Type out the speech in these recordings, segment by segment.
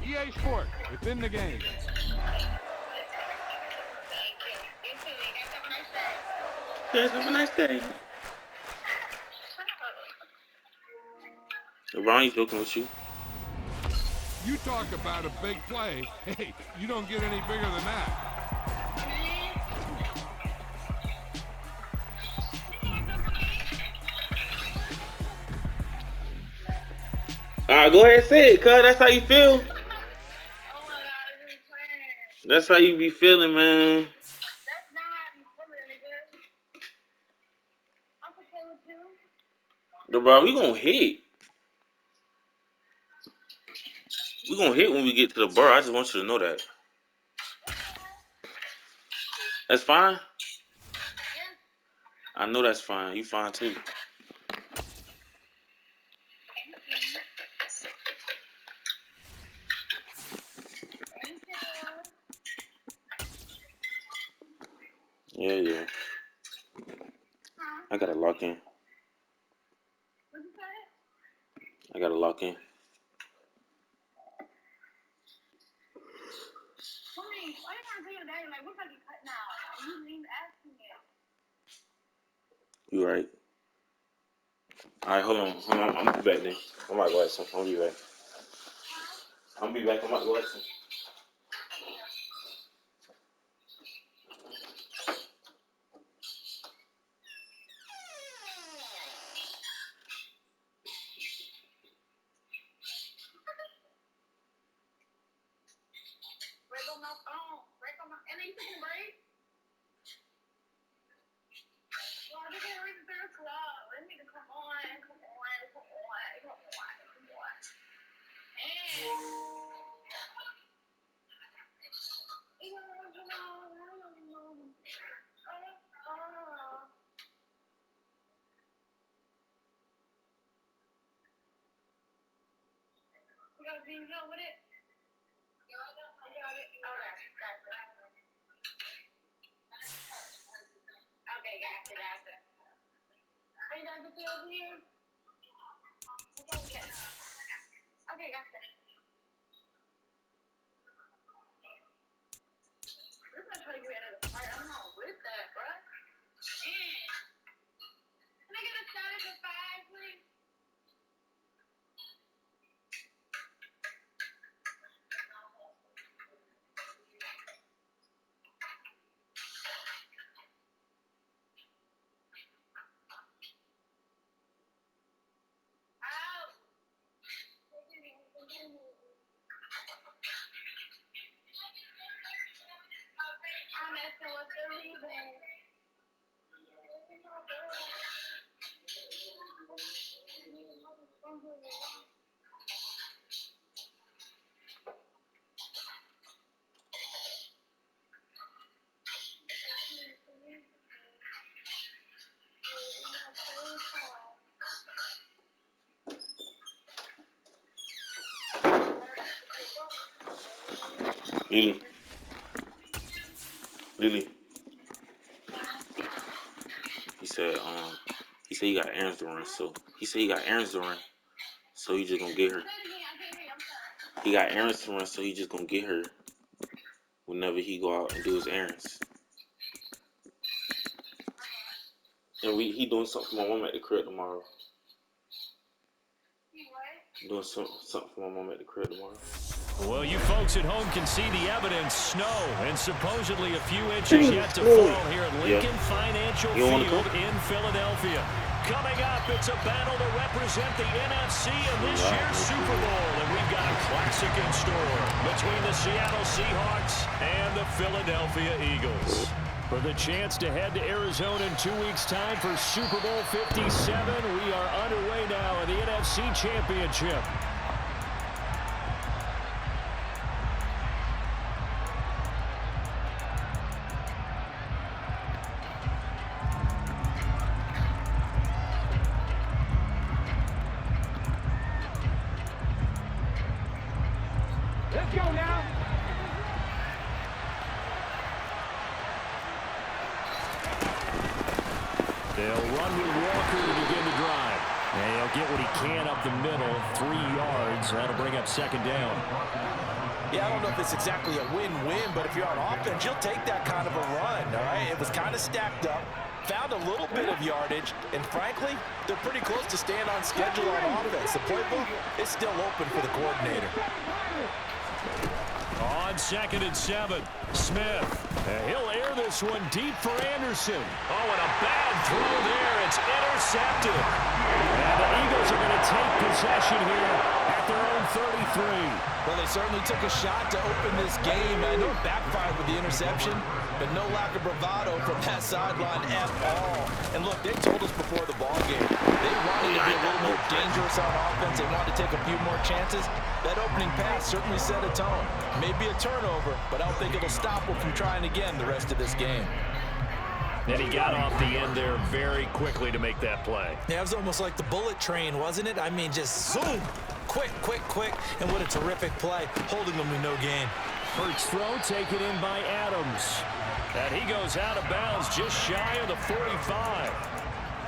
EA Sport. It's in the game. Yes, have a nice day. Ronnie's joking with you. You talk about a big play. Hey, you don't get any bigger than that. Alright, go ahead and say it, cuz. That's how you feel. That's how you be feeling, man. Bro, we gonna hit. We gonna hit when we get to the bar. I just want you to know that. That's fine? I know that's fine. You fine too. Yeah. I gotta lock in. I gotta lock in. You right. Alright, hold on. I'm gonna be back then. I might go at some. I'll be back. I'm gonna be back. I might go at some. Lily. He said he got errands to run, so he just gonna get her. He got errands to run, so he just gonna get her whenever he go out and do his errands. And he doing something for my mom at the crib tomorrow. Doing something for my mom at the crib tomorrow. Well, you folks at home can see the evidence. Snow and supposedly a few inches yet to fall here at Lincoln Financial Field in Philadelphia. Coming up, it's a battle to represent the NFC in this year's Super Bowl. And we've got a classic in store between the Seattle Seahawks and the Philadelphia Eagles. For the chance to head to Arizona in 2 weeks' time for Super Bowl 57, we are underway now in the NFC Championship. Let's go now. They'll run with Walker to begin the drive. And he'll get what he can up the middle, 3 yards. That'll bring up second down. Yeah, I don't know if it's exactly a win-win, but if you're on offense, you'll take that kind of a run, all right? It was kind of stacked up, found a little bit of yardage, and frankly, they're pretty close to staying on schedule on offense. The playbook is still open for the coordinator. On 2nd and 7, Smith. He'll air this one deep for Anderson. Oh, and a bad throw there. It's intercepted. And the Eagles are going to take possession here at their own 33. Well, they certainly took a shot to open this game. I know it backfired with the interception, but no lack of bravado from that sideline at all. And look, they told us before the ball game, they wanted to be a little more dangerous on offense. They wanted to take a few more chances. That opening pass certainly set a tone. Maybe a turnover, but I don't think it'll stop them from trying again the rest of this game. And he got off the end there very quickly to make that play. Yeah, it was almost like the bullet train, wasn't it? I mean, just zoom. Quick, quick, quick. And what a terrific play, holding them to no gain. Hurts throw taken in by Adams. And he goes out of bounds just shy of the 45.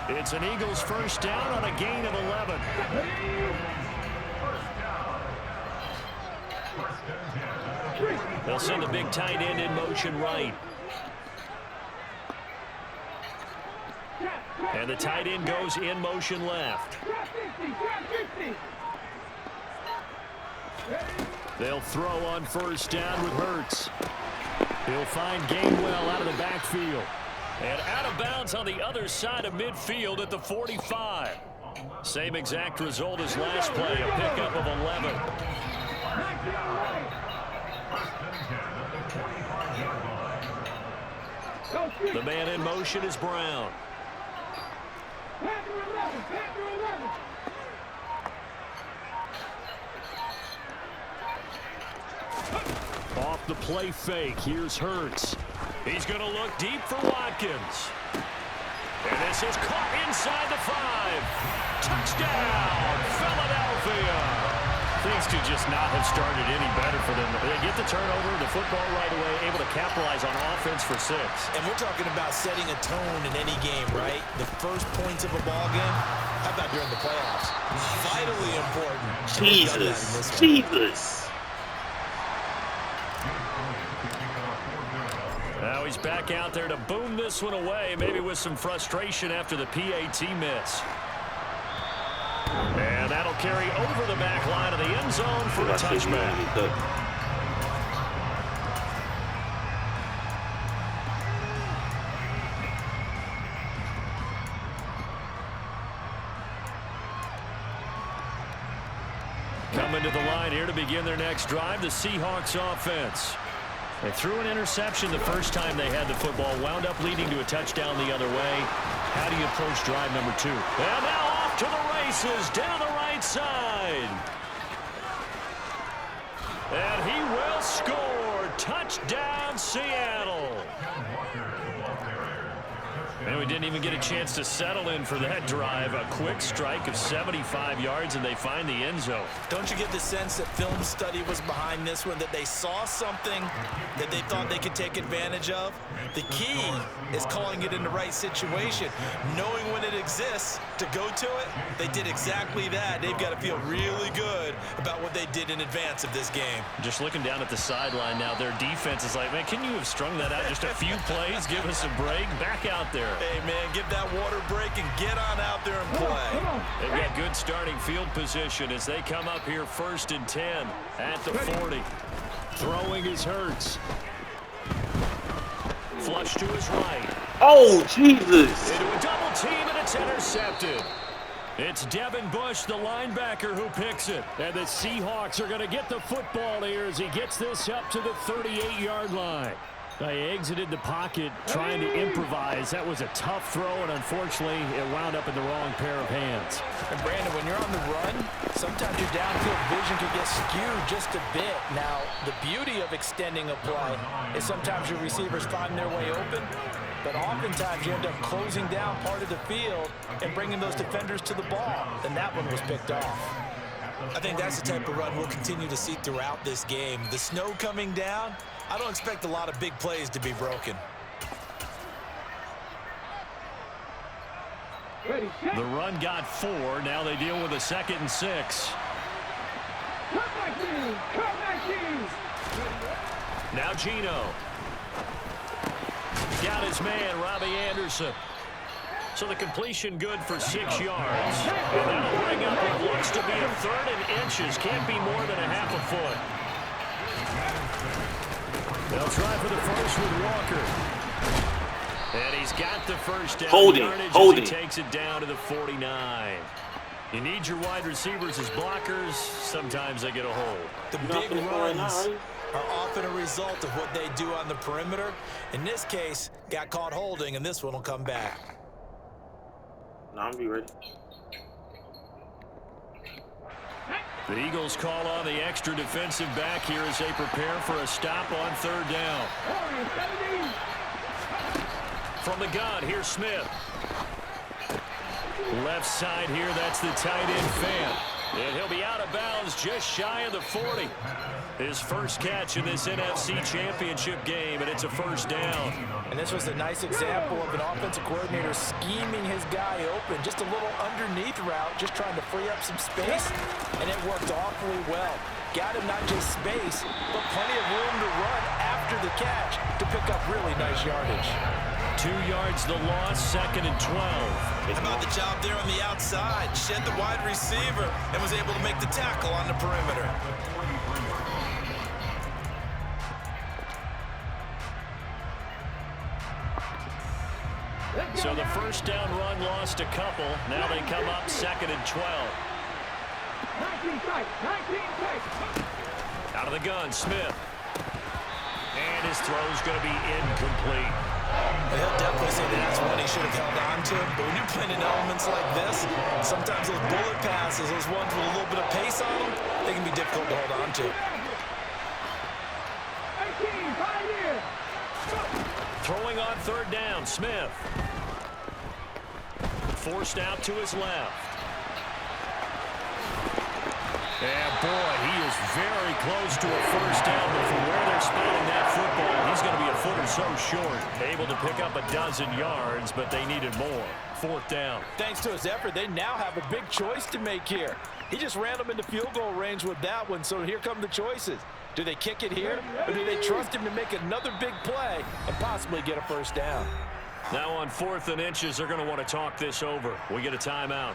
It's an Eagles first down on a gain of 11. They'll send the big tight end in motion right. And the tight end goes in motion left. They'll throw on first down with Hurts. He'll find Gainwell out of the backfield. And out of bounds on the other side of midfield at the 45. Same exact result as last play, a pickup of 11. The man in motion is Brown. Off the play fake, here's Hurts. He's going to look deep for Watkins. And this is caught inside the 5. Touchdown, Philadelphia. Things could just not have started any better for them. They get the turnover, the football right away, able to capitalize on offense for 6. And we're talking about setting a tone in any game, right? The first points of a ball game. How about during the playoffs? Vitally important. Jesus. Now he's back out there to boom this one away, maybe with some frustration after the PAT miss. And that'll carry over the back line of the end zone for a touchback. Coming to the line here to begin their next drive, the Seahawks offense. They threw an interception the first time they had the football, wound up leading to a touchdown the other way. How do you approach drive number 2? And now off to the races down the right side. And he will score. Touchdown, Seattle. And we didn't even get a chance to settle in for that drive. A quick strike of 75 yards, and they find the end zone. Don't you get the sense that film study was behind this one, that they saw something that they thought they could take advantage of? The key is calling it in the right situation, knowing when it exists to go to it. They did exactly that. They've got to feel really good about what they did in advance of this game. Just looking down at the sideline now, their defense is like, man, can you have strung that out just a few plays? Give us a break. Back out there. Hey, man, give that water break and get on out there and play. They've got good starting field position as they come up here 1st and 10 at the 40. Throwing his Hurts. Flush to his right. Oh, Jesus. Into a double team, and it's intercepted. It's Devin Bush, the linebacker, who picks it. And the Seahawks are going to get the football here as he gets this up to the 38-yard line. They exited the pocket trying to improvise. That was a tough throw, and unfortunately, it wound up in the wrong pair of hands. And Brandon, when you're on the run, sometimes your downfield vision can get skewed just a bit. Now, the beauty of extending a play is sometimes your receivers find their way open, but oftentimes you end up closing down part of the field and bringing those defenders to the ball, and that one was picked off. I think that's the type of run we'll continue to see throughout this game. The snow coming down, I don't expect a lot of big plays to be broken. The run got 4. Now they deal with a 2nd and 6. Now Gino. Got his man, Robbie Anderson. So the completion good for 6 yards. And that'll bring up what looks to be a 3rd and inches. Can't be more than a half a foot. They'll try for the first with Walker. And he's got the first down. Holding. He takes it down to the 49. You need your wide receivers as blockers. Sometimes they get a hold. The big runs are often a result of what they do on the perimeter. In this case, got caught holding, and this one will come back. Now I'm be ready. The Eagles call on the extra defensive back here as they prepare for a stop on 3rd down. From the gun, here's Smith. Left side here, that's the tight end Fant. And he'll be out of bounds just shy of the 40. His first catch in this NFC Championship game, and it's a 1st down. And this was a nice example of an offensive coordinator scheming his guy open. Just a little underneath route, just trying to free up some space, and it worked awfully well. Got him not just space, but plenty of room to run after the catch to pick up really nice yardage. 2 yards the loss, 2nd and 12. How about the job there on the outside? Shed the wide receiver and was able to make the tackle on the perimeter. So the 1st down run lost a couple. Now they come up 2nd and 12. Out of the gun, Smith. And his throw's going to be incomplete. He'll definitely say that's one he should have held on to. But when you're playing in elements like this, sometimes those bullet passes, those ones with a little bit of pace on them, they can be difficult to hold on to. Throwing on 3rd down, Smith. Forced out to his left. And boy, he is very close to a 1st down, but from where they're spotting that football, he's going to be a foot or so short. Able to pick up a 12 yards, but they needed more. 4th down. Thanks to his effort, they now have a big choice to make here. He just ran them into field goal range with that one, so here come the choices. Do they kick it here, or do they trust him to make another big play and possibly get a 1st down? Now on 4th and inches, they're going to want to talk this over. We get a timeout.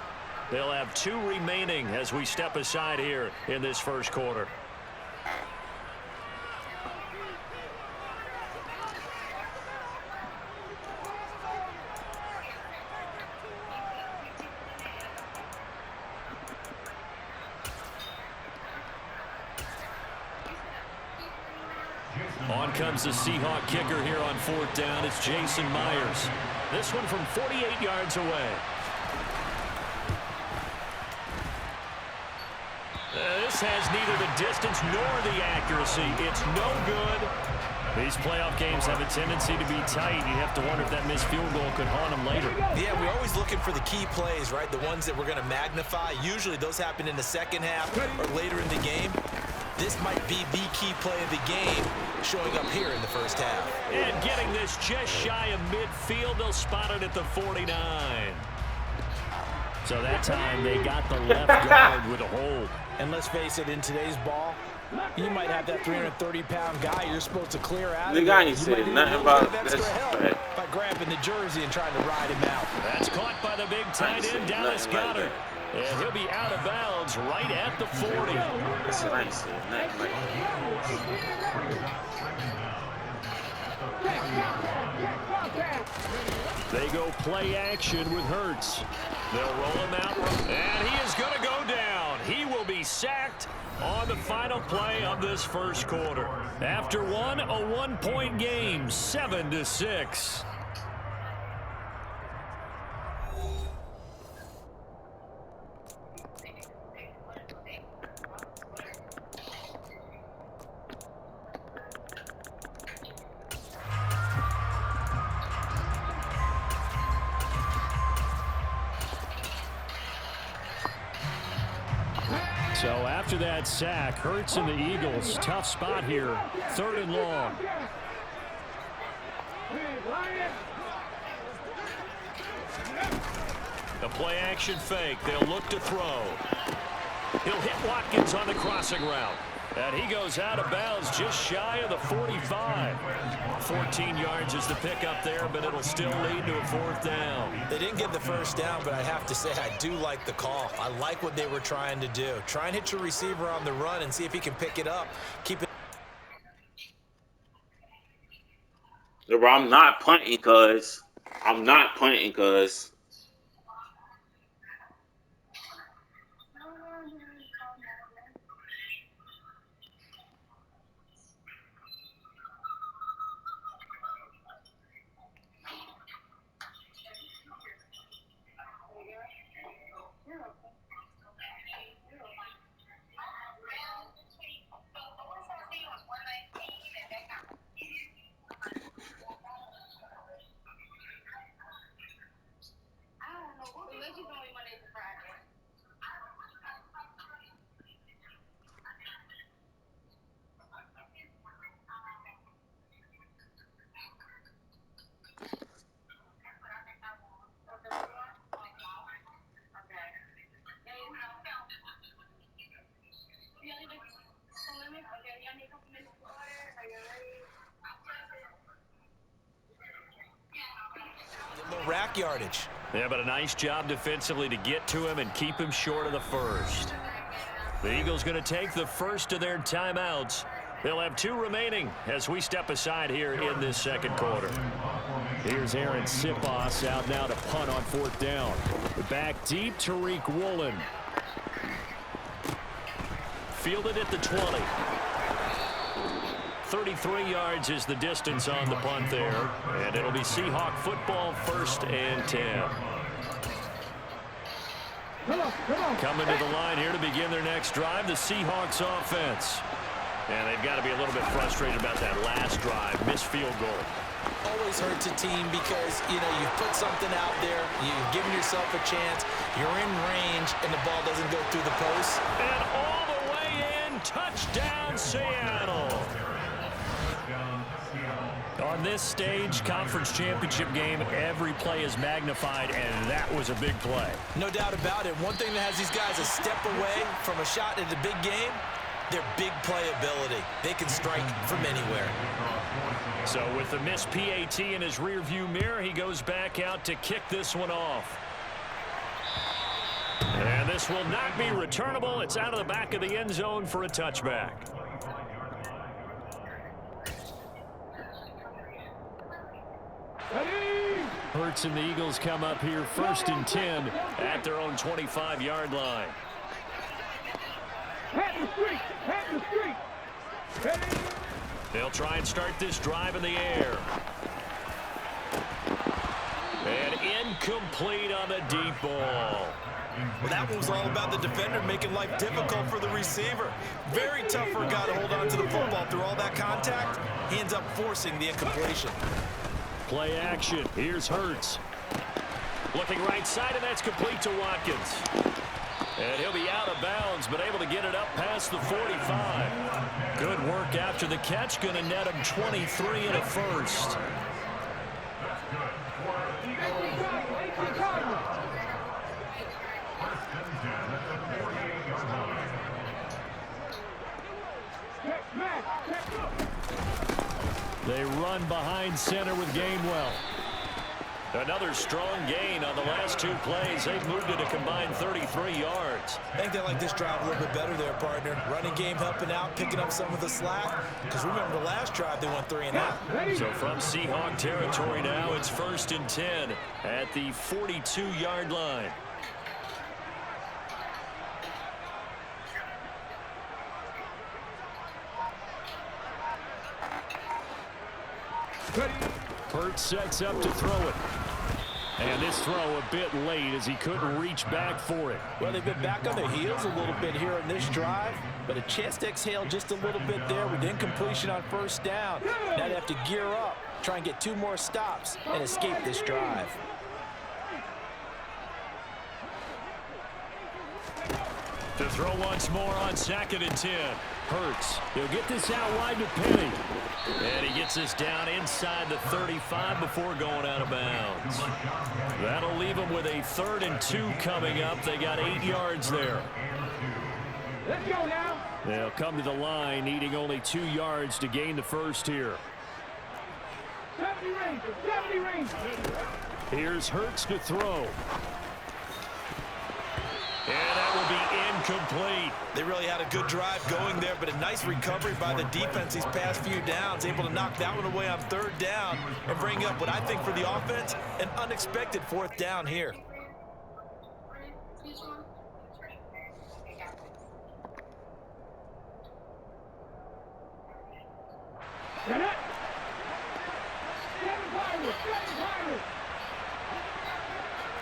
They'll have 2 remaining as we step aside here in this 1st quarter. On comes the Seahawk kicker here on 4th down. It's Jason Myers. This one from 48 yards away. This has neither the distance nor the accuracy. It's no good. These playoff games have a tendency to be tight. You have to wonder if that missed field goal could haunt them later. Yeah, we're always looking for the key plays, right? The ones that we're going to magnify. Usually those happen in the 2nd half or later in the game. This might be the key play of the game showing up here in the 1st half. And getting this just shy of midfield. They'll spot it at the 49. So that time they got the left guard with a hold. And let's face it, in today's ball, you might have that 330-pound guy you're supposed to clear out. The guy ain't said nothing about extra help by grabbing the jersey and trying to ride him out. That's caught by the big tight end, Dallas Goedert. And he'll be out of bounds right at the 40. Listen, I ain't said nothing like that. They go play action with Hurts. They'll roll him out, and he is going to go down. He will be sacked on the final play of this 1st quarter. After a 1-point game, 7-6. So after that sack, Hurts and the Eagles, tough spot here, 3rd and long. A play-action fake. They'll look to throw. He'll hit Watkins on the crossing route. And he goes out of bounds just shy of the 45. 14 yards is the pickup there, but it'll still lead to a 4th down. They didn't get the first down, but I have to say I do like the call. I like what they were trying to do. Try and hit your receiver on the run and see if he can pick it up. Keep it. Yeah, bro, I'm not punting because Rack yardage. Yeah, but a nice job defensively to get to him and keep him short of the first. The Eagles going to take the first of their timeouts. They'll have 2 remaining as we step aside here in this second quarter. Here's Aaron Sipos out now to punt on 4th down. Back deep, Tariq Woolen. Fielded at the 20. 33 yards is the distance on the punt there. And it'll be Seahawk football, 1st and 10. Coming to the line here to begin their next drive, the Seahawks offense. And they've got to be a little bit frustrated about that last drive, missed field goal. Always hurts a team because, you know, you put something out there, you've given yourself a chance, you're in range, and the ball doesn't go through the post. And all the way in, touchdown Seattle. On this stage, conference championship game, every play is magnified, and that was a big play. No doubt about it. One thing that has these guys a step away from a shot at the big game, their big playability. They can strike from anywhere. So with the missed PAT in his rearview mirror, he goes back out to kick this one off. And this will not be returnable. It's out of the back of the end zone for a touchback. Hurts and the Eagles come up here 1st and 10 at their own 25-yard line. They'll try and start this drive in the air. And incomplete on the deep ball. Well, that was all about the defender making life difficult for the receiver. Very tough for a guy to hold on to the football through all that contact. He ends up forcing the incompletion. Play action. Here's Hurts. Looking right side, and that's complete to Watkins. And he'll be out of bounds, but able to get it up past the 45. Good work after the catch. Going to net him 23 and a first. They run behind center with Gainwell. Another strong gain on the last 2 plays. They've moved it a combined 33 yards. I think they like this drive a little bit better there, partner. Running game helping out, picking up some of the slack. Because remember the last drive, they went 3 and out. So from Seahawk territory now, it's 1st and 10 at the 42-yard line. Hurts sets up to throw it. And this throw a bit late as he couldn't reach back for it. Well, they've been back on their heels a little bit here on this drive, but a chance to exhale just a little bit there with incompletion on 1st down. Now they have to gear up, try and get 2 more stops and escape this drive. To throw once more on 2nd and 10. Hurts. He'll get this out wide to Penny. And he gets this down inside the 35 before going out of bounds. That'll leave him with a 3rd and 2 coming up. They got 8 yards there. Let's go now. They'll come to the line, needing only 2 yards to gain the first here. 70 Rangers, 70 Rangers. Here's Hurts to throw. And that will be incomplete. They really had a good drive going there, but a nice recovery by the defense these past few downs, able to knock that one away on 3rd down and bring up what I think for the offense, an unexpected 4th down here. Get it. Stand Pirates, stand Pirates.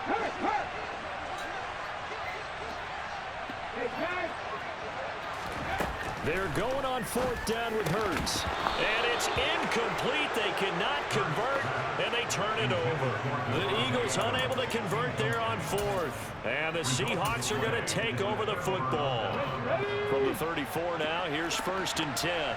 Hurt. They're going on 4th down with Hurts. And it's incomplete. They cannot convert, and they turn it over. The Eagles unable to convert there on 4th. And the Seahawks are going to take over the football. From the 34 now, here's 1st and 10.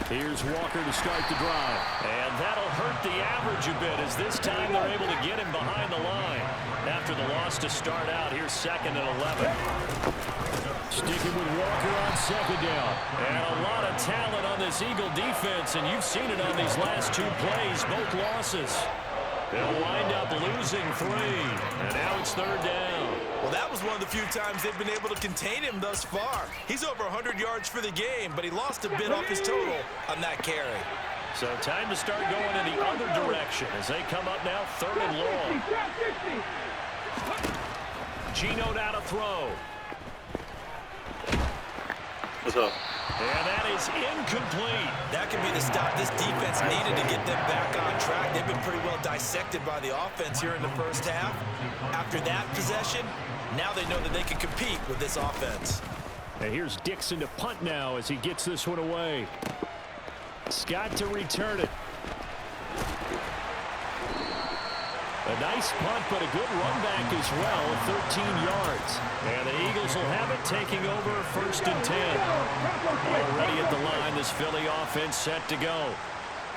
Here's Walker to start the drive. And that'll hurt the average a bit, as this time they're able to get him behind the line. After the loss to start out, here's 2nd and 11. Sticking with Walker on 2nd down. And a lot of talent on this Eagle defense, and you've seen it on these last 2 plays, both losses. They'll wind up losing 3. And now it's 3rd down. Well, that was one of the few times they've been able to contain him thus far. He's over 100 yards for the game, but he lost a bit off his total on that carry. So time to start going in the other direction as they come up now 3rd and long. Gino now to throw. What's up? And that is incomplete. That could be the stop this defense needed to get them back on track. They've been pretty well dissected by the offense here in the first half. After that possession, now they know that they can compete with this offense. And here's Dixon to punt now as he gets this one away. Scott to return it. A nice punt, but a good run back as well, 13 yards. And the Eagles will have it, taking over 1st and 10. Already at the line, this Philly offense set to go.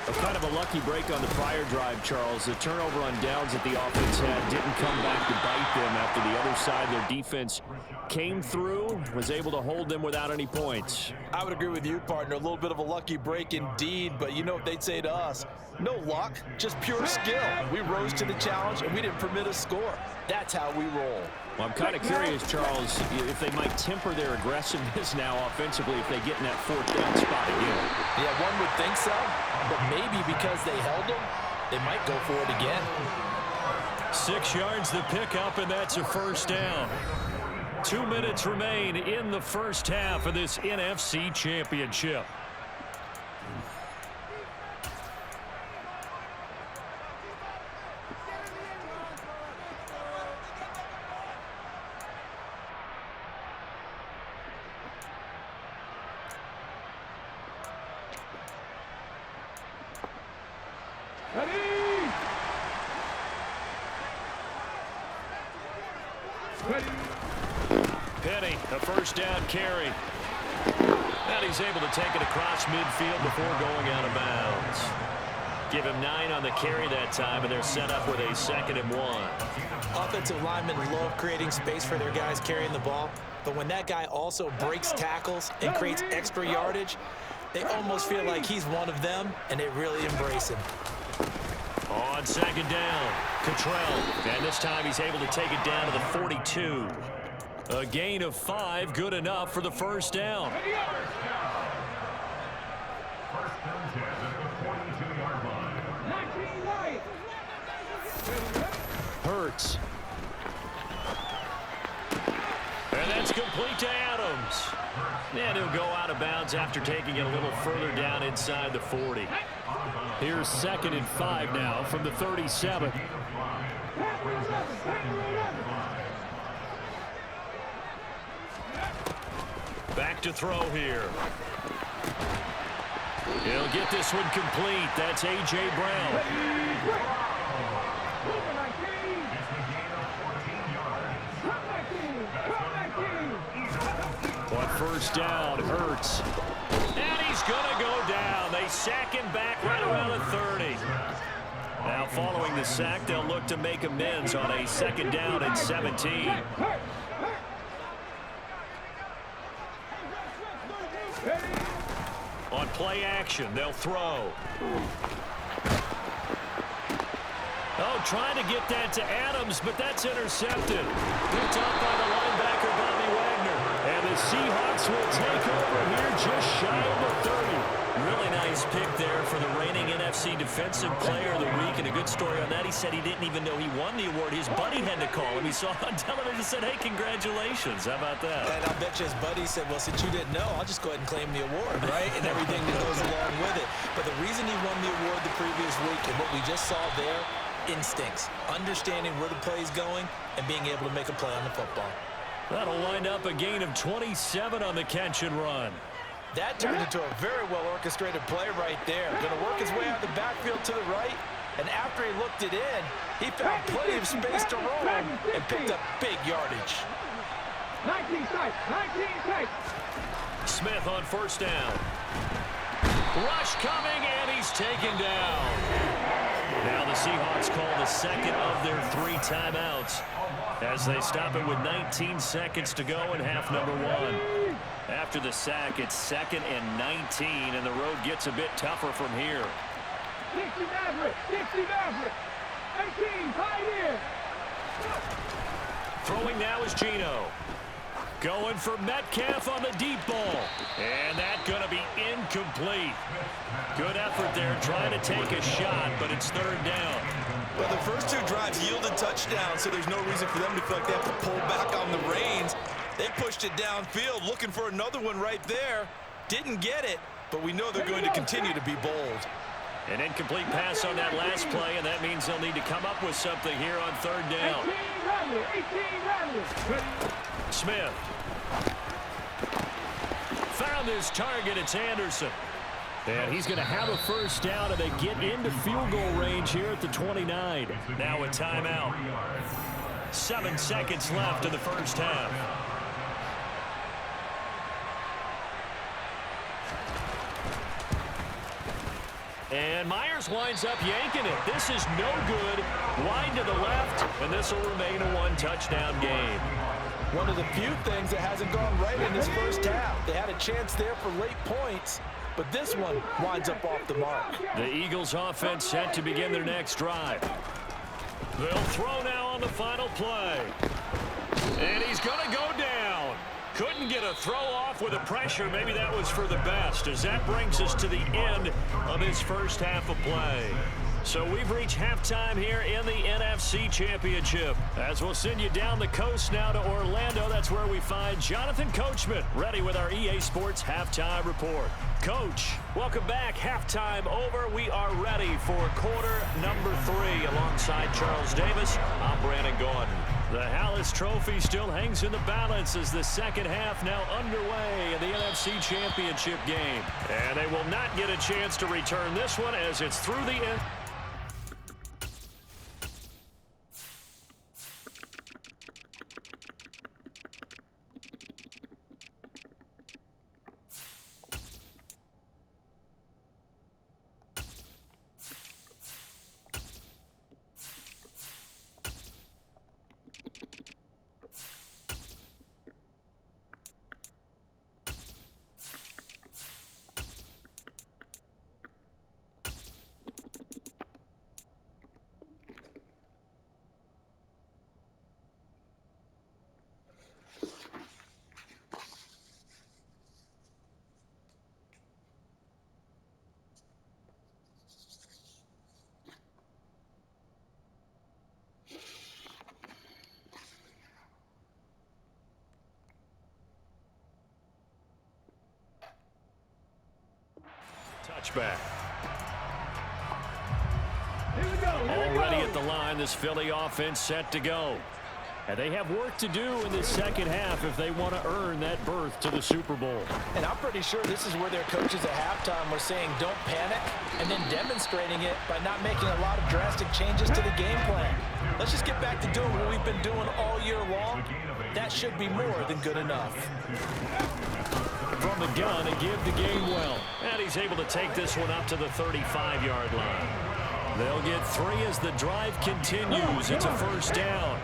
A kind of a lucky break on the prior drive, Charles. The turnover on downs that the offense had didn't come back to bite them after the other side. Their defense came through, was able to hold them without any points. I would agree with you, partner. A little bit of a lucky break indeed, but you know what they'd say to us. No luck, just pure skill. We rose to the challenge, and we didn't permit a score. That's how we roll. Well, I'm kind of curious, Charles, if they might temper their aggressiveness now offensively if they get in that 4th down spot again. Yeah, one would think so, but maybe because they held them, they might go for it again. 6 yards the pickup, and that's a 1st down. 2 minutes remain in the first half of this NFC Championship. Penny, a 1st down carry. And he's able to take it across midfield before going out of bounds. Give him 9 on the carry that time, and they're set up with a 2nd and 1. Offensive linemen love creating space for their guys carrying the ball, but when that guy also breaks tackles and creates extra yardage, they almost feel like he's one of them, and they really embrace him. On 2nd down, Cottrell. And this time he's able to take it down to the 42. A gain of 5, good enough for the 1st down. Hurts. And that's complete to Adams. And he'll go out of bounds after taking it a little further down inside the 40. Here's 2nd and 5 now from the 37. Back to throw here. He'll get this one complete. That's A.J. Brown. first down. Hurts. And he's going to go down. They sack him back right around the 30. Now following the sack, they'll look to make amends on a second down and 17. On play action, they'll throw. Oh, trying to get that to Adams, but that's intercepted. Picked up by the linebacker, Bobby Wagner. And the Seahawks will take over here just shy of the 30. Really nice pick there for the reigning NFC Defensive Player of the Week. And a good story on that, he said he didn't even know he won the award. His buddy had to call him. He saw it on television and said, hey, congratulations. How about that? And I'll bet you his buddy said, well, since you didn't know, I'll just go ahead and claim the award, right? And everything that goes along with it. But the reason he won the award the previous week and what we just saw there, instincts, understanding where the play is going, and being able to make a play on the football. That'll wind up a gain of 27 on the catch and run. That turned into a very well-orchestrated play right there. Going to work his way out of the backfield to the right, and after he looked it in, he found plenty of space to roll and picked up big yardage. 19 sight, 19 sight. Smith on first down. Rush coming, and he's taken down. Now the Seahawks call the second of their 3 timeouts as they stop it with 19 seconds to go in half number 1. After the sack, it's 2nd and 19, and the road gets a bit tougher from here. 60 Maverick, 60 Maverick. 18, high Throwing now is Geno. Going for Metcalf on the deep ball. And that's going to be incomplete. Good effort there trying to take a shot, but it's 3rd down. Well, the first 2 drives yielded touchdowns, so there's no reason for them to feel like they have to pull back on the reins. They pushed it downfield, looking for another one right there. Didn't get it, but we know they're going to continue to be bold. An incomplete pass on that last play, and that means they'll need to come up with something here on 3rd down. 18 Smith. Found his target. It's Anderson. And he's going to have a first down, and they get into field goal range here at the 29. Now a timeout. 7 seconds left in the first half. And Myers winds up yanking it. This is no good. Wide to the left, and this will remain a 1-touchdown game. One of the few things that hasn't gone right in this first half. They had a chance there for late points, but this one winds up off the mark. The Eagles offense set to begin their next drive. They'll throw now on the final play. And he's going to go down. Couldn't get a throw off with the pressure. Maybe that was for the best, as that brings us to the end of this first half of play. So we've reached halftime here in the NFC Championship. As we'll send you down the coast now to Orlando, that's where we find Jonathan Coachman, ready with our EA Sports Halftime Report. Coach, welcome back. Halftime over. We are ready for quarter number 3. Alongside Charles Davis, I'm Brandon Gordon. The Hallis Trophy still hangs in the balance as the second half now underway in the NFC Championship game. And they will not get a chance to return this one as it's through the end. Touchback. Already at the line, this Philly offense set to go. And they have work to do in the second half if they want to earn that berth to the Super Bowl. And I'm pretty sure this is where their coaches at halftime were saying don't panic, and then demonstrating it by not making a lot of drastic changes to the game plan. Let's just get back back to doing what we've been doing all year long, that should be more than good enough. From the gun, a give to Gainwell. And he's able to take this one up to the 35-yard line. They'll get 3 as the drive continues. It's a first down.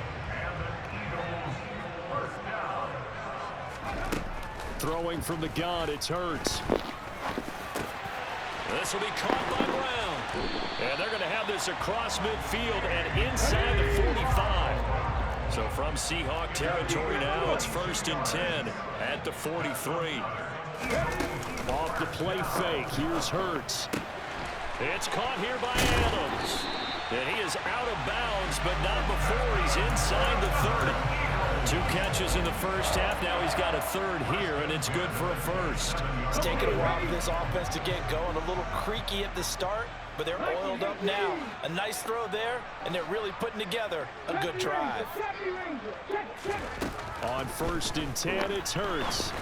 Throwing from the gun, it's Hurts. This will be caught by Brown. And they're going to have this across midfield and inside the 45. So from Seahawk territory now, it's 1st and 10 at the 43. Off the play fake, here's Hurts. It's caught here by Adams. And he is out of bounds, but not before he's inside the 30. 2 catches in the first half. Now he's got a 3rd here, and it's good for a first. It's taken a while for this offense to get going. A little creaky at the start, but they're oiled up now. A nice throw there, and they're really putting together a good drive. On 1st and 10, it's Hurts.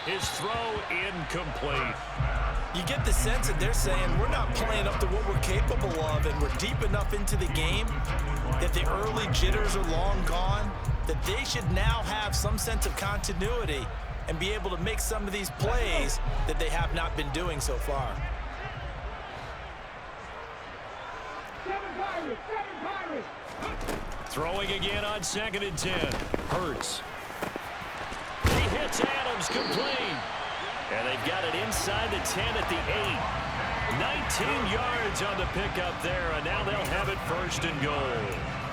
His throw incomplete. You get the sense that they're saying we're not playing up to what we're capable of, and we're deep enough into the game that the early jitters are long gone, that they should now have some sense of continuity and be able to make some of these plays that they have not been doing so far. Throwing again on 2nd and 10. Hurts. He hits Adams complete. And they've got it inside the 10 at the 8. 19 yards on the pickup there, and now they'll have it 1st and goal.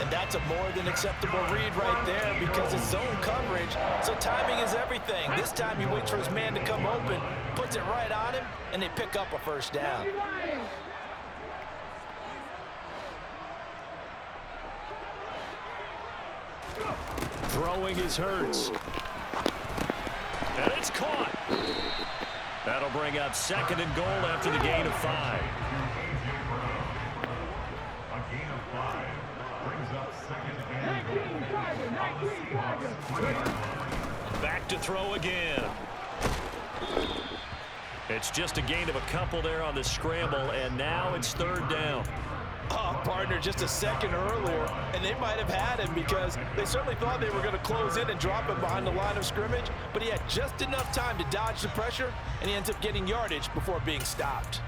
And that's a more than acceptable read right there because it's zone coverage, so timing is everything. This time he waits for his man to come open, puts it right on him, and they pick up a first down. Throwing is Hurts. And it's caught. That'll bring up 2nd and goal after the gain of 5. A gain of 5 brings up 2nd and goal. Back to throw again. It's just a gain of a couple there on the scramble, and now it's 3rd down. Oh, partner, just a second earlier, and they might have had him because they certainly thought they were going to close in and drop him behind the line of scrimmage, but he had just enough time to dodge the pressure, and he ends up getting yardage before being stopped.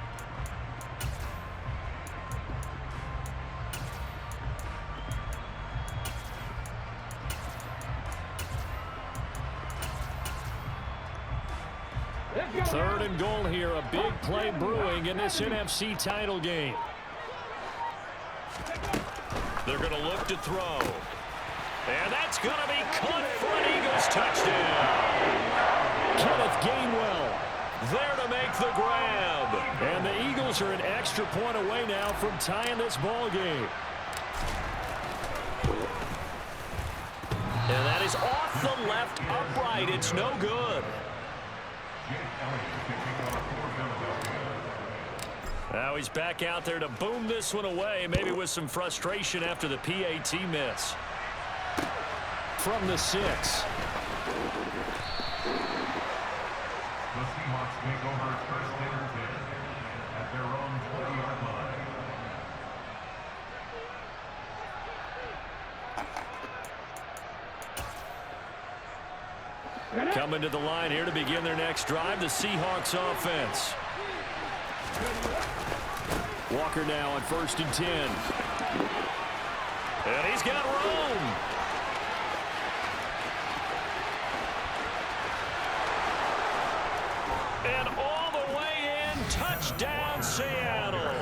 Third and goal here, a big play brewing in this NFC title game. They're going to look to throw. And that's going to be caught for an Eagles touchdown. Kenneth Gainwell there to make the grab. And the Eagles are an extra point away now from tying this ball game. And that is off the left upright. It's no good. Now he's back out there to boom this one away, maybe with some frustration after the PAT miss. From the 6. The Seahawks take over 1st and 10 at their own 20-yard line. Coming to the line here to begin their next drive, the Seahawks offense. Walker now on 1st and 10. And he's got room. And all the way in, touchdown Seattle.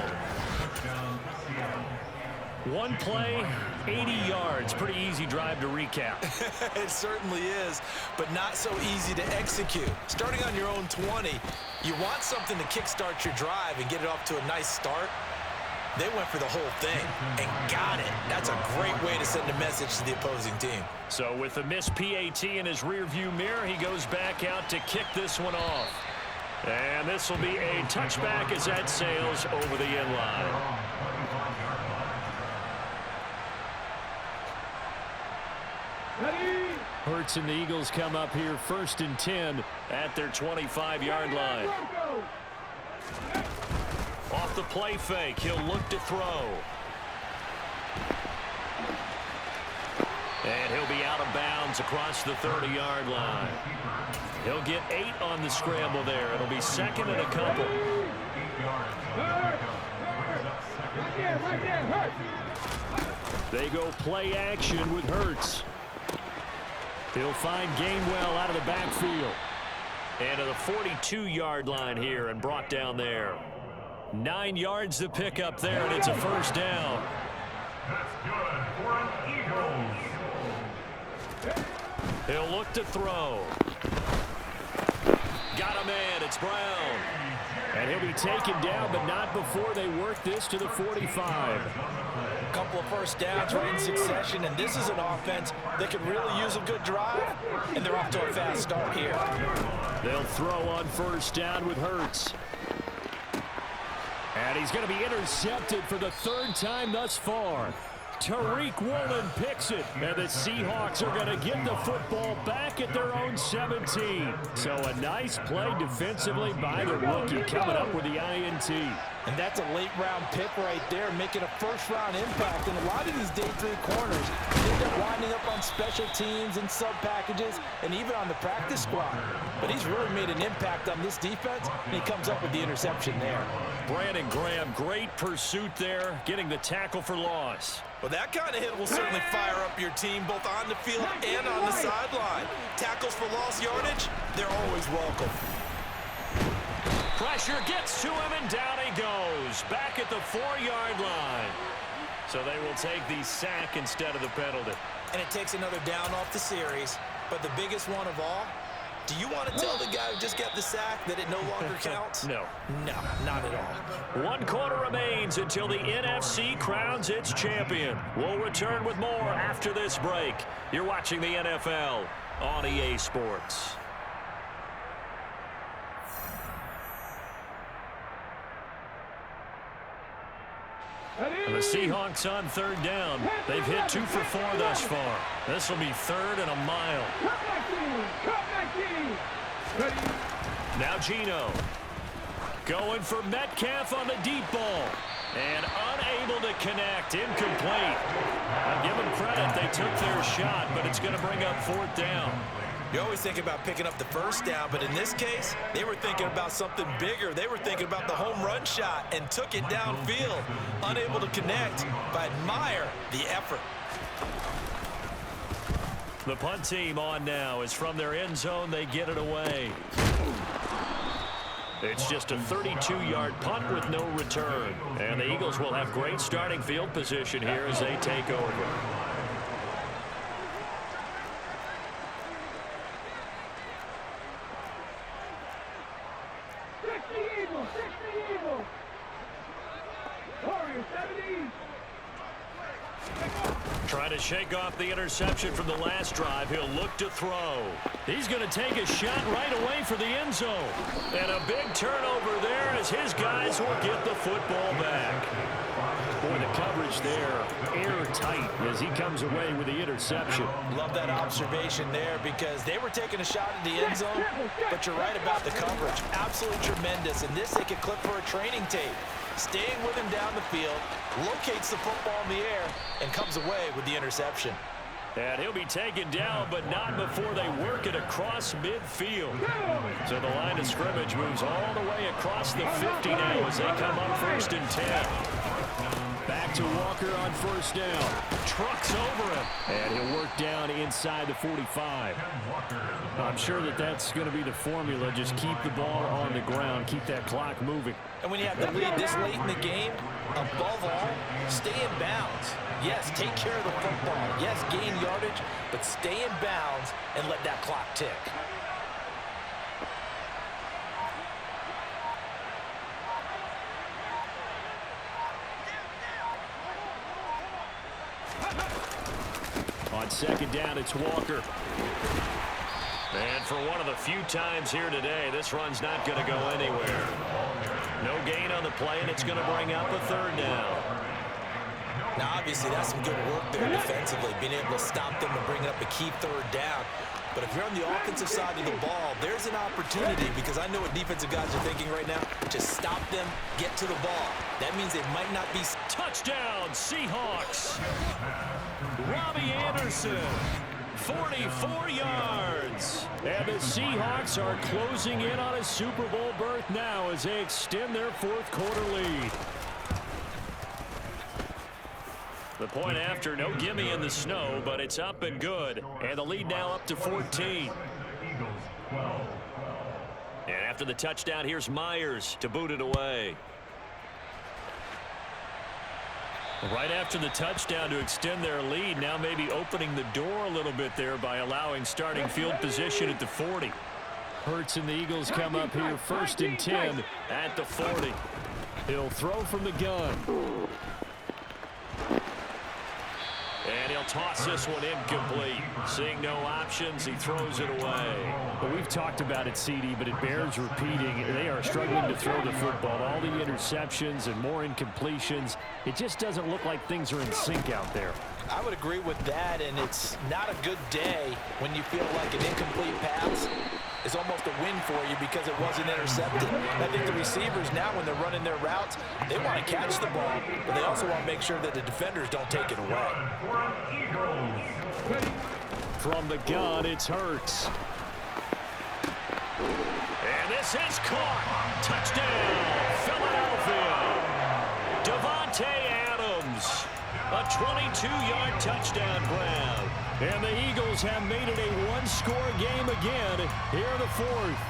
One play, 80 yards. Pretty easy drive to recap. It certainly is, but not so easy to execute. Starting on your own 20, you want something to kickstart your drive and get it off to a nice start. They went for the whole thing and got it. That's a great way to send a message to the opposing team. So with the missed PAT in his rearview mirror, he goes back out to kick this one off. And this will be a touchback as that sails over the end line. Hurts and the Eagles come up here 1st and 10 at their 25-yard line. Off the play fake, he'll look to throw. And he'll be out of bounds across the 30-yard line. He'll get 8 on the scramble there. It'll be second and a couple. Right there, Hurts. They go play action with Hurts. He'll find Gainwell out of the backfield. And to the 42-yard line here and brought down there. 9 yards to pick up there, and it's a first down. That's good for an Eagles. He'll look to throw. Got a man. It's Brown. And he'll be taken down, but not before they work this to the 45. A couple of first downs right in succession, and this is an offense that could really use a good drive, and they're off to a fast start here. They'll throw on first down with Hurts. And he's going to be intercepted for the 3rd time thus far. Tariq Woolen picks it, and the Seahawks are going to get the football back at their own 17. So a nice play defensively by the rookie, coming up with the INT. And that's a late-round pick right there, making a first-round impact. And a lot of these day 3 corners end up winding up on special teams and sub-packages and even on the practice squad. But he's really made an impact on this defense, and he comes up with the interception there. Brandon Graham, great pursuit there, getting the tackle for loss. Well, that kind of hit will certainly fire up your team both on the field and on the sideline. Tackles for lost yardage, they're always welcome. Pressure gets to him, and down he goes. Back at the 4-yard line. So they will take the sack instead of the penalty. And it takes another down off the series. But the biggest one of all, do you want to tell the guy who just got the sack that it no longer counts? No. No, not at all. 1 quarter remains until the NFC crowns its champion. We'll return with more after this break. You're watching the NFL on EA Sports. And the Seahawks on 3rd down. They've hit 2 for 4 thus far. This will be 3rd and a mile. Now Geno. Going for Metcalf on the deep ball. And unable to connect. Incomplete. I'll give them credit. They took their shot, but it's going to bring up 4th down. You always think about picking up the first down, but in this case, they were thinking about something bigger. They were thinking about the home run shot and took it downfield. Unable to connect, but admire the effort. The punt team on now is from their end zone. They get it away. It's just a 32-yard punt with no return. And the Eagles will have great starting field position here as they take over. Trying to shake off the interception from the last drive. He'll look to throw. He's going to take a shot right away for the end zone. And a big turnover there as his guys will get the football back. Boy, the coverage there airtight as he comes away with the interception. Love that observation there because they were taking a shot at the end zone, but you're right about the coverage. Absolutely tremendous. And this they could clip for a training tape. Staying with him down the field, locates the football in the air, and comes away with the interception. And he'll be taken down, but not before they work it across midfield. So the line of scrimmage moves all the way across the 50 now as they come up 1st and 10. Back to Walker on 1st down. Trucks over him. And he'll work down inside the 45. I'm sure that's going to be the formula. Just keep the ball on the ground. Keep that clock moving. And when you have the lead this late in the game, above all, stay in bounds. Yes, take care of the football. Yes, gain yardage, but stay in bounds and let that clock tick. On 2nd down, it's Walker. And for one of the few times here today, this run's not going to go anywhere. No gain on the play, and it's going to bring up a 3rd down. Now, obviously, that's some good work there defensively, being able to stop them and bring up a key 3rd down. But if you're on the offensive side of the ball, there's an opportunity because I know what defensive guys are thinking right now. Just stop them, get to the ball. That means they might not be... Touchdown, Seahawks! Robbie Anderson Anderson. 44 yards. And the Seahawks are closing in on a Super Bowl berth now as they extend their fourth quarter lead. The point after, no gimme in the snow, but it's up and good. And the lead now up to 14. And after the touchdown, here's Myers to boot it away. Right after the touchdown to extend their lead, now maybe opening the door a little bit there by allowing starting field position at the 40. Hurts and the Eagles come up here 1st and 10 at the 40. He'll throw from the gun. And he'll toss this one incomplete. Seeing no options, he throws it away. Well, we've talked about it, CD, but it bears repeating. They are struggling to throw the football. All the interceptions and more incompletions. It just doesn't look like things are in sync out there. I would agree with that, and it's not a good day when you feel like an incomplete pass is almost a win for you because it wasn't intercepted. I think the receivers now, when they're running their routes, they want to catch the ball, but they also want to make sure that the defenders don't take it away. From the gun, it's Hurts. And this is caught. Touchdown, Philadelphia. Davante Adams. A 22-yard touchdown grab. And the Eagles have made it a one-score game again here in the fourth.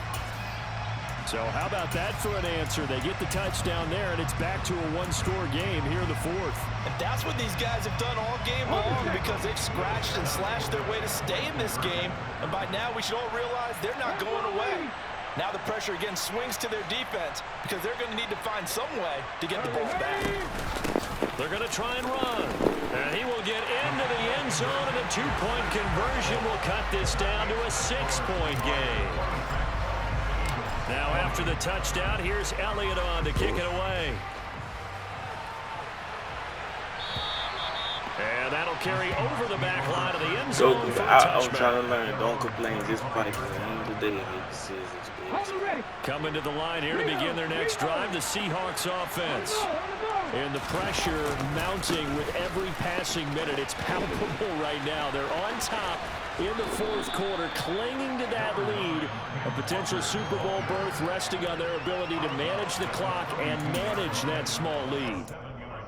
So how about that for an answer? They get the touchdown there, and it's back to a one-score game here in the fourth. And that's what these guys have done all game long because they've scratched and slashed their way to stay in this game. And by now, we should all realize they're not going away. Now the pressure again swings to their defense because they're going to need to find some way to get the ball back. They're going to try and run. And he will get into the end zone, and a two-point conversion will cut this down to a six-point game. Now after the touchdown, here's Elliott on to kick it away. And that'll carry over the back line of the end zone for a touchback. I'm trying to learn. Don't complain. Just fight. Because at the end of the day, they make decisions. Coming to the line here to begin their next drive, the Seahawks offense. And the pressure mounting with every passing minute. It's palpable right now. They're on top in the fourth quarter, clinging to that lead. A potential Super Bowl berth resting on their ability to manage the clock and manage that small lead.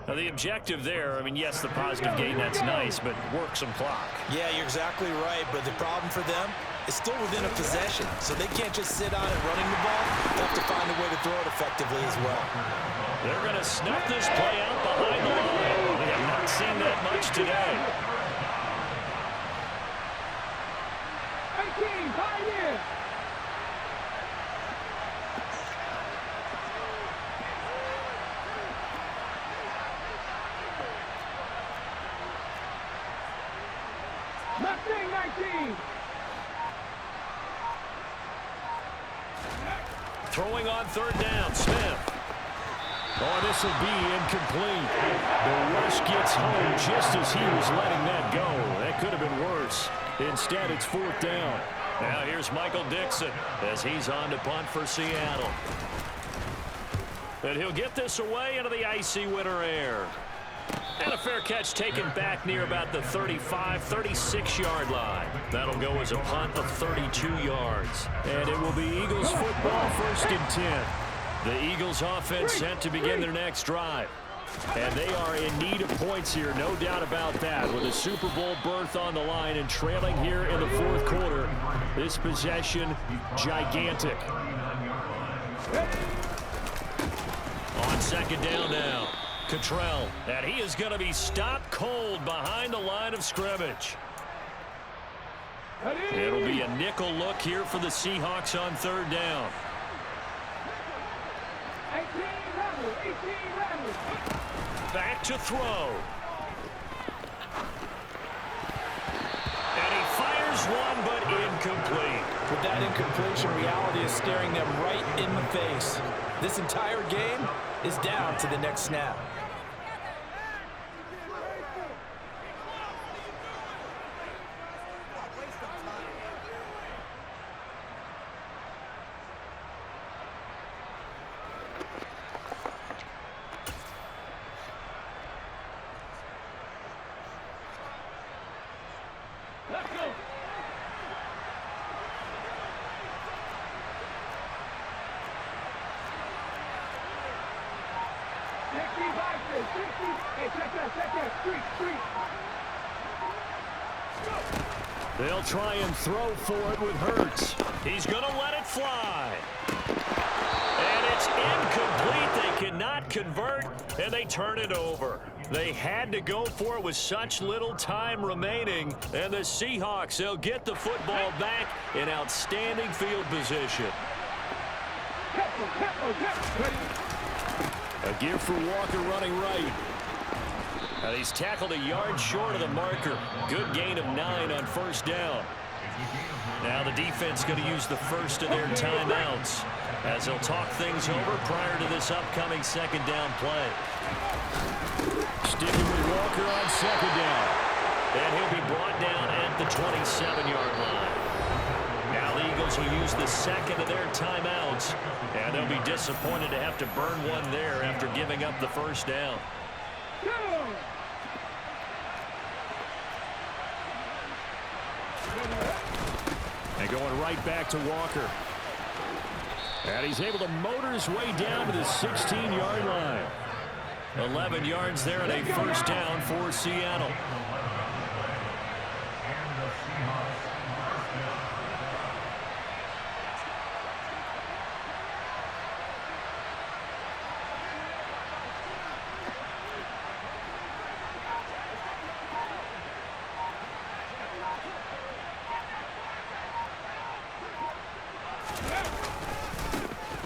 Now the objective there, I mean, yes, the positive gain, that's nice, but work some clock. Yeah, you're exactly right, but the problem for them is still within a possession, so they can't just sit on it running the ball. They have to find a way to throw it effectively as well. They're going to snuff this play out behind the line. We have not seen that much today. 18, right here. Left wing, 19. Throwing on third down, Smith. Oh, this will be incomplete. The rush gets home just as he was letting that go. That could have been worse. Instead, it's fourth down. Now here's Michael Dixon as he's on to punt for Seattle. And he'll get this away into the icy winter air. And a fair catch taken back near about the 35, 36-yard line. That'll go as a punt of 32 yards. And it will be Eagles football, 1st and 10. The Eagles offense set to begin their next drive. And they are in need of points here, no doubt about that. With a Super Bowl berth on the line and trailing here in the fourth quarter, this possession, gigantic. On second down now, Cottrell. And he is going to be stopped cold behind the line of scrimmage. It'll be a nickel look here for the Seahawks on third down. 18 Rebels. Back to throw. And he fires one, but incomplete. With that incompletion, reality is staring them right in the face. This entire game is down to the next snap. Hey, check that. Street. They'll try and throw for it with Hurts. He's going to let it fly. And it's incomplete. They cannot convert, and they turn it over. They had to go for it with such little time remaining. And the Seahawks, they'll get the football back in outstanding field position. A give for Walker running right. And he's tackled a yard short of the marker. Good gain of 9 on first down. Now the defense going to use the first of their timeouts as they'll talk things over prior to this upcoming second down play. Sticking with Walker on second down. And he'll be brought down at the 27-yard line. Now the Eagles will use the second of their timeouts, and they'll be disappointed to have to burn one there after giving up the first down. And going right back to Walker. And he's able to motor his way down to the 16-yard line. 11 yards there and a first down for Seattle.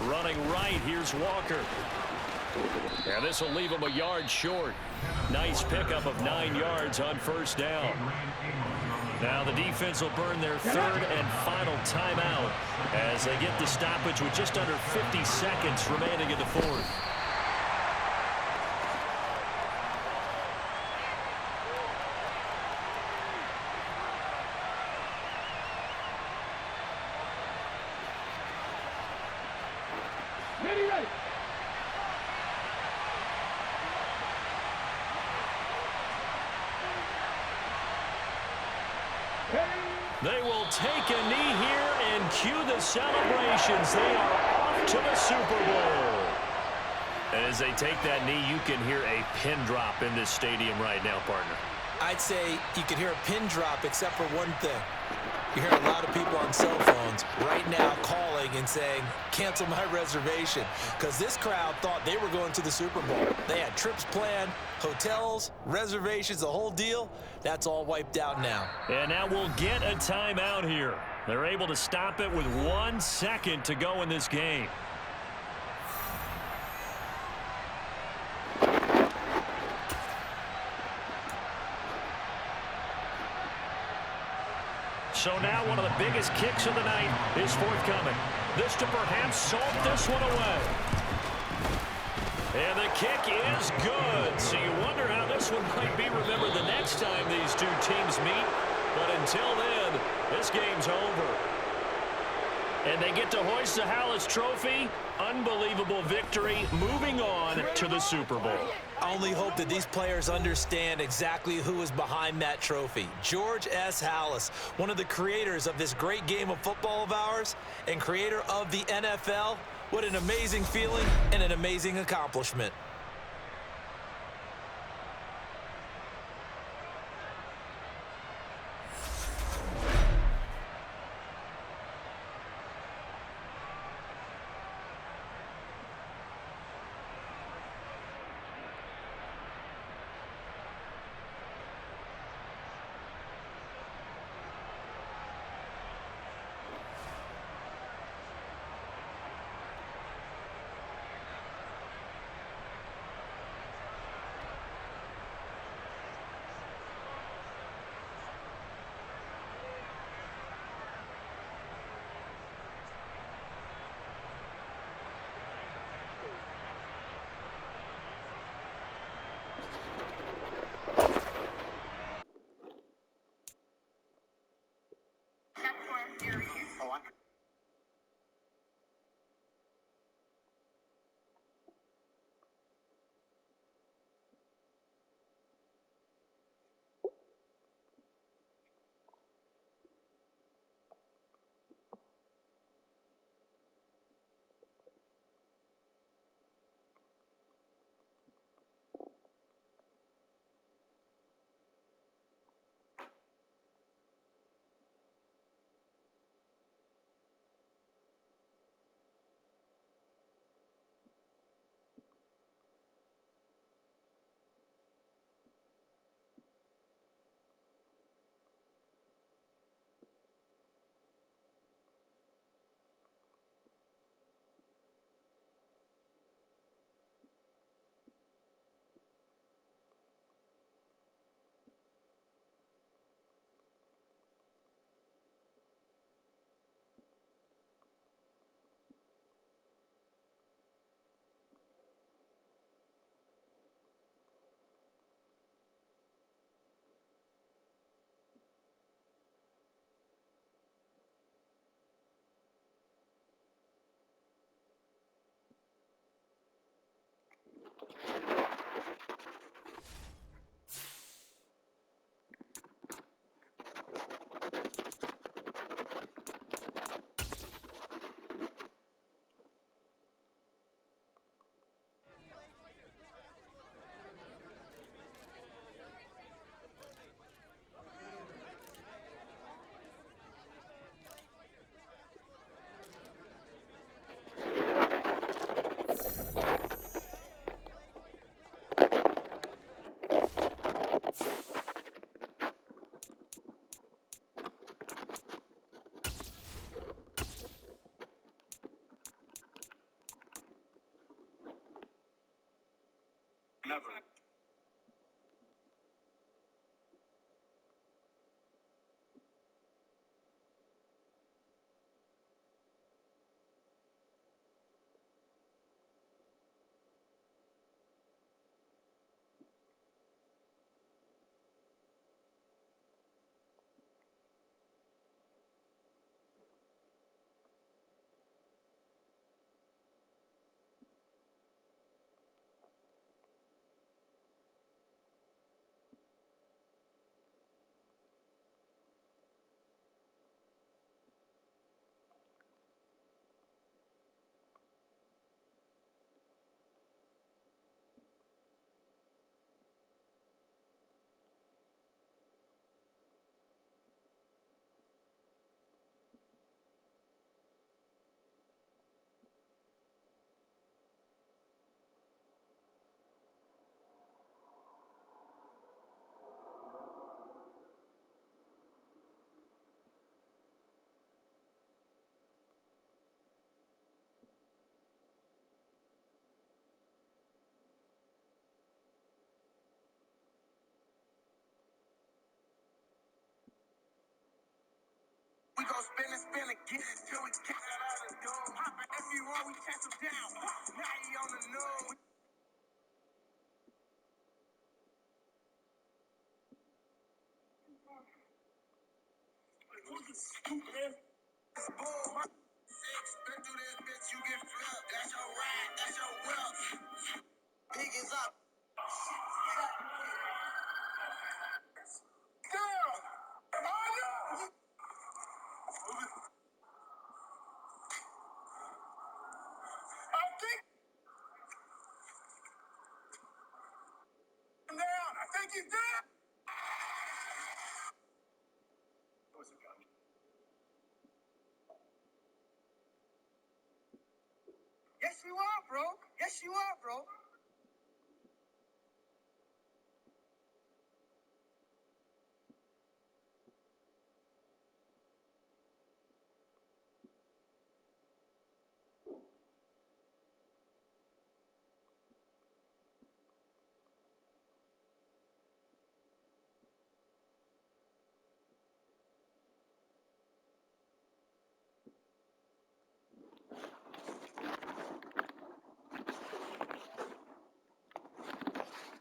Running right, here's Walker. And this will leave him a yard short. Nice pickup of 9 yards on first down. Now the defense will burn their third and final timeout as they get the stoppage with just under 50 seconds remaining in the fourth. They will take a knee here and cue the celebrations. They are off to the Super Bowl. And as they take that knee, you can hear a pin drop in this stadium right now, partner. I'd say you could hear a pin drop except for one thing. You hear a lot of people on cell phones right now calling and saying, cancel my reservation, because this crowd thought they were going to the Super Bowl. They had trips planned, hotels, reservations, the whole deal. That's all wiped out now. And now we'll get a timeout here. They're able to stop it with 1 second to go in this game. So now one of the biggest kicks of the night is forthcoming. This to perhaps salt this one away. And the kick is good. So you wonder how this one might be remembered the next time these two teams meet. But until then, this game's over. And they get to hoist the Hallis Trophy. Unbelievable victory. Moving on to the Super Bowl. I only hope that these players understand exactly who is behind that trophy. George S. Hallis, one of the creators of this great game of football of ours and creator of the NFL. What an amazing feeling and an amazing accomplishment. We gon' spin again till we get out of the door. If you want, we catch him down. Now he on the news. Stupid. Boom. Six, been through this bitch, you get flipped. That's your ride, that's your wealth. Big is up. Girl! Oh no! I think down. I think he's down. Yes, you are, bro. Yes, you are, bro.